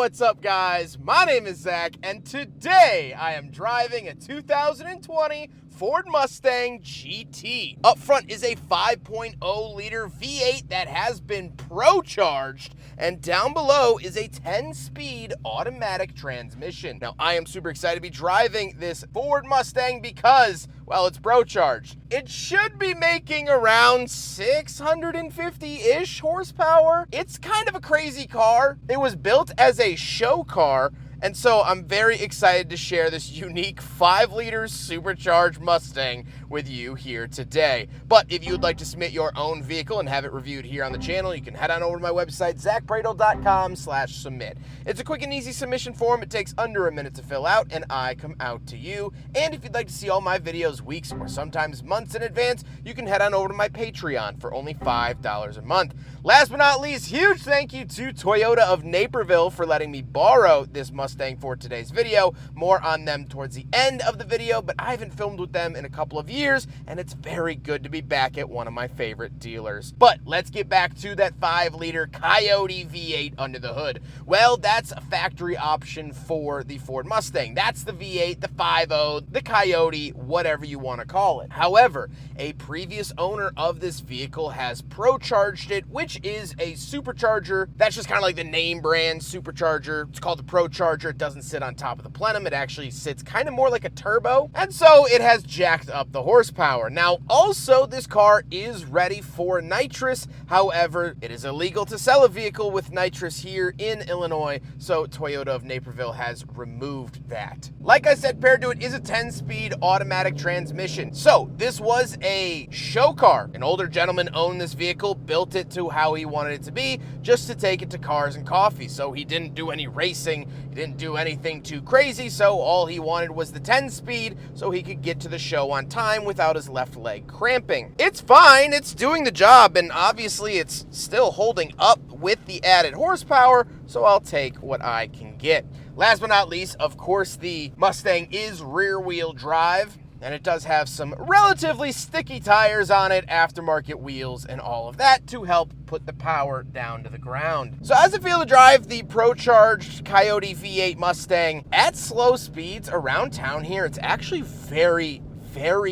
what's up, guys? My name is Zach, and today I am driving a 2020 Ford Mustang GT. Up front is a 5.0-liter V8 that has been Procharged, and down below is a 10-speed automatic transmission. Now, I am super excited to be driving this Ford Mustang because, well, it's Procharged. It should be making around 650-ish horsepower. It's kind of a crazy car. It was built as a show car, and so I'm very excited to share this unique 5-liter supercharged Mustang with you here today. But if you would like to submit your own vehicle and have it reviewed here on the channel, you can head on over to my website, zackpradel.com/submit. It's a quick and easy submission form. It takes under a minute to fill out, and I come out to you. And if you'd like to see all my videos weeks or sometimes months in advance, you can head on over to my Patreon for only $5 a month. Last but not least, huge thank you to Toyota of Naperville for letting me borrow this Mustang for today's video. More on them towards the end of the video, but I haven't filmed with them in a couple of years, and it's very good to be back at one of my favorite dealers. But let's get back to that 5-liter Coyote V8 under the hood. Well, that's a factory option for the Ford Mustang. That's the V8, the 5.0, the Coyote, whatever you want to call it. However, a previous owner of this vehicle has Procharged it, which is a supercharger. That's just kind of like the name brand supercharger. It's called the Procharger. It doesn't sit on top of the plenum. It actually sits kind of more like a turbo. And so it has jacked up the horsepower. Now, also, this car is ready for nitrous. However, it is illegal to sell a vehicle with nitrous here in Illinois, so Toyota of Naperville has removed that. Like I said, paired to it is a 10-speed automatic transmission. So this was a show car. An older gentleman owned this vehicle, built it to how he wanted it to be, just to take it to cars and coffee. So he didn't do any racing, he didn't do anything too crazy, so all he wanted was the 10-speed so he could get to the show on time without his left leg cramping. It's fine, it's doing the job, and obviously it's still holding up with the added horsepower, so I'll take what I can get. Last but not least, of course, the Mustang is rear-wheel drive, and it does have some relatively sticky tires on it, aftermarket wheels, and all of that to help put the power down to the ground. So how's it feel to drive the Procharged Coyote V8 Mustang at slow speeds around town here? It's actually very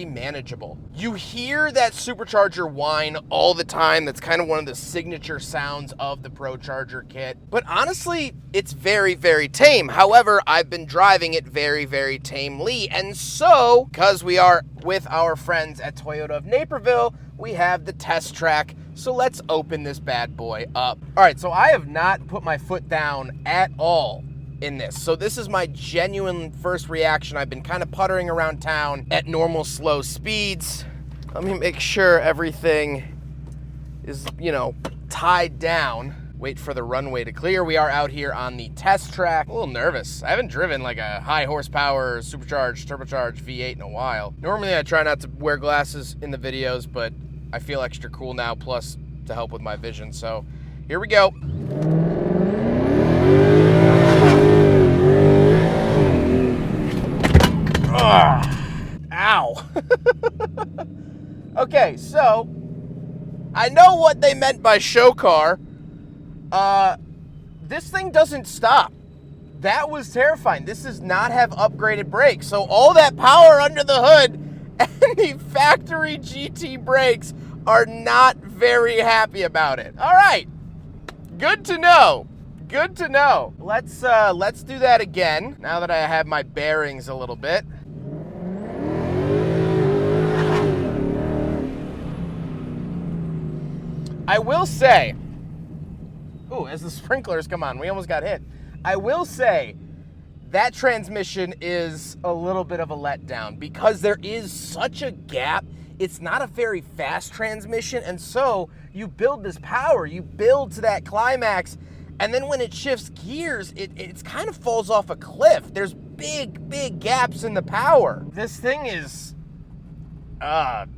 manageable. You hear that supercharger whine all the time. That's kind of one of the signature sounds of the Procharger kit. But honestly, it's very tame. However, I've been driving it very tamely. And so, because we are with our friends at Toyota of Naperville, we have the test track. So let's open this bad boy up. All right, so I have not put my foot down at all in this. So this is my genuine first reaction. I've been kind of puttering around town at normal slow speeds. Let me make sure everything is, tied down. Wait for the runway to clear. We are out here on the test track. A little nervous. I haven't driven like a high horsepower, supercharged, turbocharged V8 in a while. Normally I try not to wear glasses in the videos, but I feel extra cool now, plus to help with my vision. So here we go. Ow. Okay, so I know what they meant by show car. This thing doesn't stop. That was terrifying. This does not have upgraded brakes. So all that power under the hood and the factory GT brakes are not very happy about it. All right. Good to know. Good to know. Let's do that again now that I have my bearings a little bit. I will say, as the sprinklers come on, we almost got hit. I will say that transmission is a little bit of a letdown because there is such a gap. It's not a very fast transmission, and so you build this power, you build to that climax, and then when it shifts gears, it kind of falls off a cliff. There's big gaps in the power. This thing is an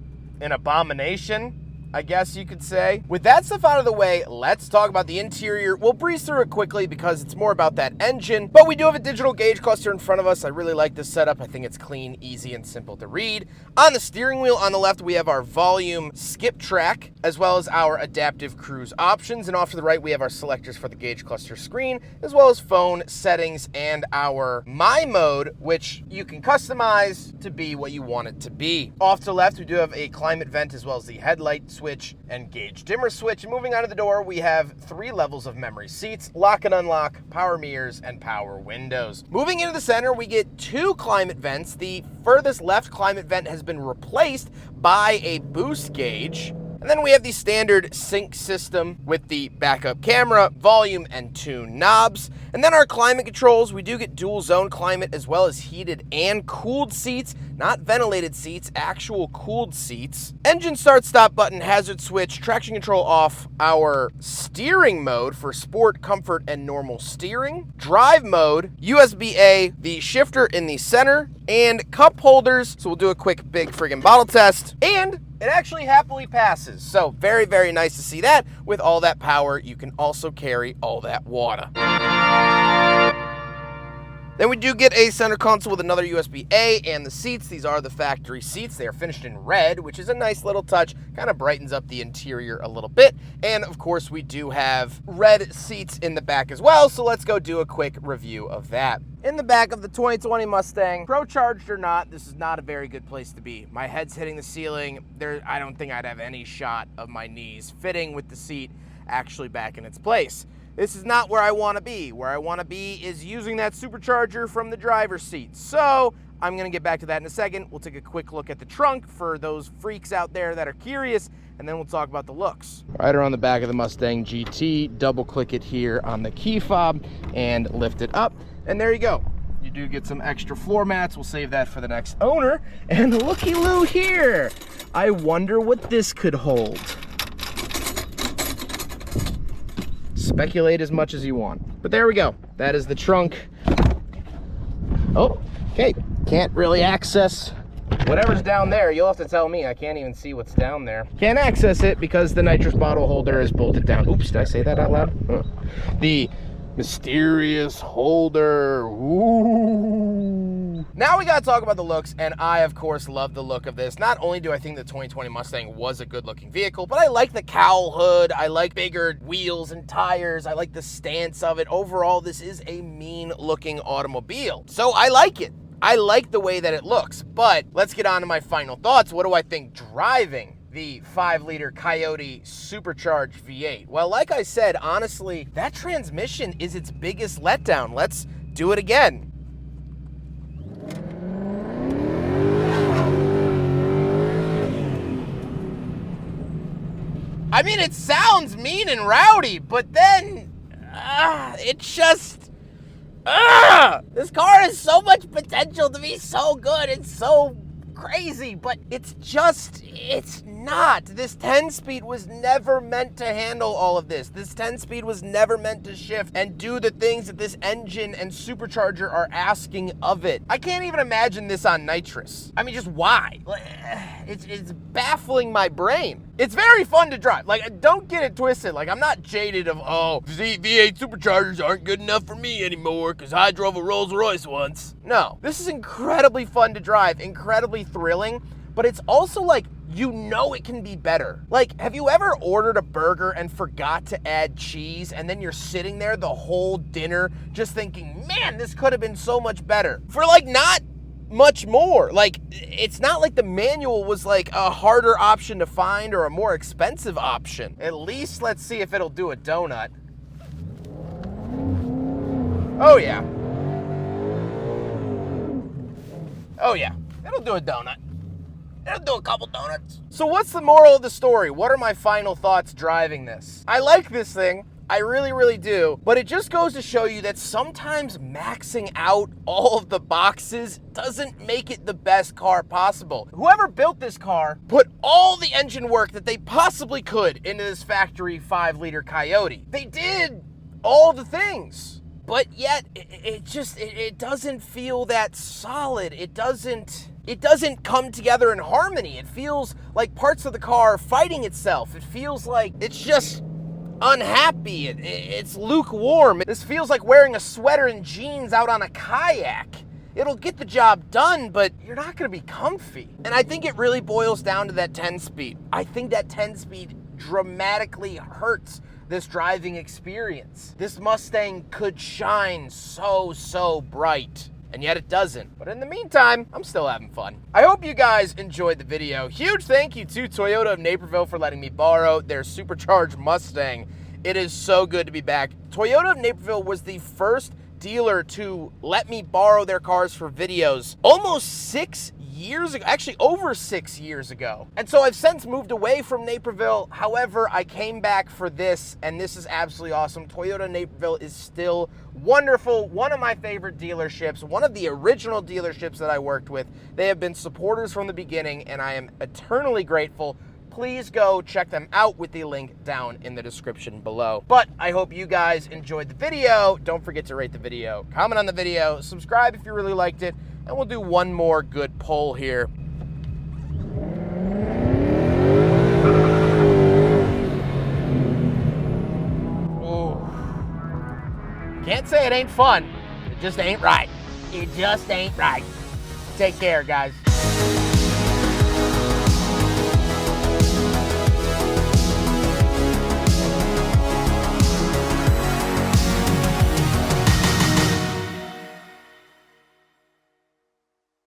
abomination. I guess you could say. With that stuff out of the way, let's talk about the interior. We'll breeze through it quickly because it's more about that engine, but we do have a digital gauge cluster in front of us. I really like this setup. I think it's clean, easy, and simple to read. On the steering wheel on the left, we have our volume skip track, as well as our adaptive cruise options. And off to the right, we have our selectors for the gauge cluster screen, as well as phone settings and our My Mode, which you can customize to be what you want it to be. Off to the left, we do have a climate vent, as well as the headlight switch and gauge dimmer switch. And moving on to the door, we have 3 levels of memory seats, lock and unlock, power mirrors, and power windows. Moving into the center, we get 2 climate vents. The furthest left climate vent has been replaced by a boost gauge. And then we have the standard sync system with the backup camera, volume, and tune knobs. And then our climate controls, we do get dual zone climate, as well as heated and cooled seats, not ventilated seats, actual cooled seats. Engine start stop button, hazard switch, traction control off, our steering mode for sport, comfort, and normal steering, drive mode, USB-A, the shifter in the center, and cup holders. So we'll do a quick big friggin' bottle test, and it actually happily passes. So very, very nice to see that. With all that power, you can also carry all that water. Then we do get a center console with another USB-A and the seats. These are the factory seats. They are finished in red, which is a nice little touch. Kind of brightens up the interior a little bit. And of course, we do have red seats in the back as well. So let's go do a quick review of that. In the back of the 2020 Mustang, Procharged or not, this is not a very good place to be. My head's hitting the ceiling. I don't think I'd have any shot of my knees fitting with the seat actually back in its place. This is not where I want to be. Where I want to be is using that supercharger from the driver's seat. So I'm going to get back to that in a second. We'll take a quick look at the trunk for those freaks out there that are curious, and then we'll talk about the looks. Right around the back of the Mustang GT, double click it here on the key fob and lift it up. And there you go. You do get some extra floor mats. We'll save that for the next owner. And looky-loo here. I wonder what this could hold. Speculate as much as you want. But there we go. That is the trunk. Oh, okay. Can't really access whatever's down there. You'll have to tell me. I can't even see what's down there. Can't access it because the nitrous bottle holder is bolted down. Oops, did I say that out loud? The mysterious holder. Ooh. Now we gotta talk about the looks, and I, of course, love the look of this. Not only do I think the 2020 Mustang was a good-looking vehicle, but I like the cowl hood. I like bigger wheels and tires. I like the stance of it. Overall, this is a mean-looking automobile. So I like it. I like the way that it looks, but let's get on to my final thoughts. What do I think driving the 5-liter Coyote supercharged V8? Well, like I said, honestly, that transmission is its biggest letdown. Let's do it again. I mean, it sounds mean and rowdy, but then it just... this car has so much potential to be so good. It's so crazy, but it's not. This 10-speed was never meant to handle all of this. This 10-speed was never meant to shift and do the things that this engine and supercharger are asking of it. I can't even imagine this on nitrous. I mean, just why? It's baffling my brain. It's very fun to drive. Like, don't get it twisted. Like, I'm not jaded of, V8 superchargers aren't good enough for me anymore because I drove a Rolls Royce once. No, this is incredibly fun to drive, incredibly thrilling, but it's also like, you know it can be better. Like, have you ever ordered a burger and forgot to add cheese, and then you're sitting there the whole dinner just thinking, man, this could have been so much better? For like not much more. Like, it's not like the manual was like a harder option to find or a more expensive option. At least let's see if it'll do a donut. Oh yeah. Oh yeah, it'll do a donut. It'll do a couple donuts. So what's the moral of the story? What are my final thoughts driving this? I like this thing. I really, really do. But it just goes to show you that sometimes maxing out all of the boxes doesn't make it the best car possible. Whoever built this car put all the engine work that they possibly could into this factory 5-liter Coyote. They did all the things. But yet, it doesn't feel that solid. It doesn't it doesn't come together in harmony. It feels like parts of the car are fighting itself. It feels like it's just unhappy. It's lukewarm. This feels like wearing a sweater and jeans out on a kayak. It'll get the job done, but you're not gonna be comfy. And I think it really boils down to that 10-speed. I think that 10-speed dramatically hurts this driving experience. This Mustang could shine so bright, and yet it doesn't. But in the meantime, I'm still having fun. I hope you guys enjoyed the video. Huge thank you to Toyota of Naperville for letting me borrow their supercharged Mustang. It is so good to be back. Toyota of Naperville was the first dealer to let me borrow their cars for videos almost 6 years ago, actually over 6 years ago. And so I've since moved away from Naperville. However, I came back for this, and this is absolutely awesome. Toyota Naperville is still wonderful. One of my favorite dealerships, one of the original dealerships that I worked with. They have been supporters from the beginning, and I am eternally grateful. Please go check them out with the link down in the description below. But I hope you guys enjoyed the video. Don't forget to rate the video, comment on the video, subscribe if you really liked it, and we'll do one more good pull here. Ooh. Can't say it ain't fun. It just ain't right. It just ain't right. Take care, guys.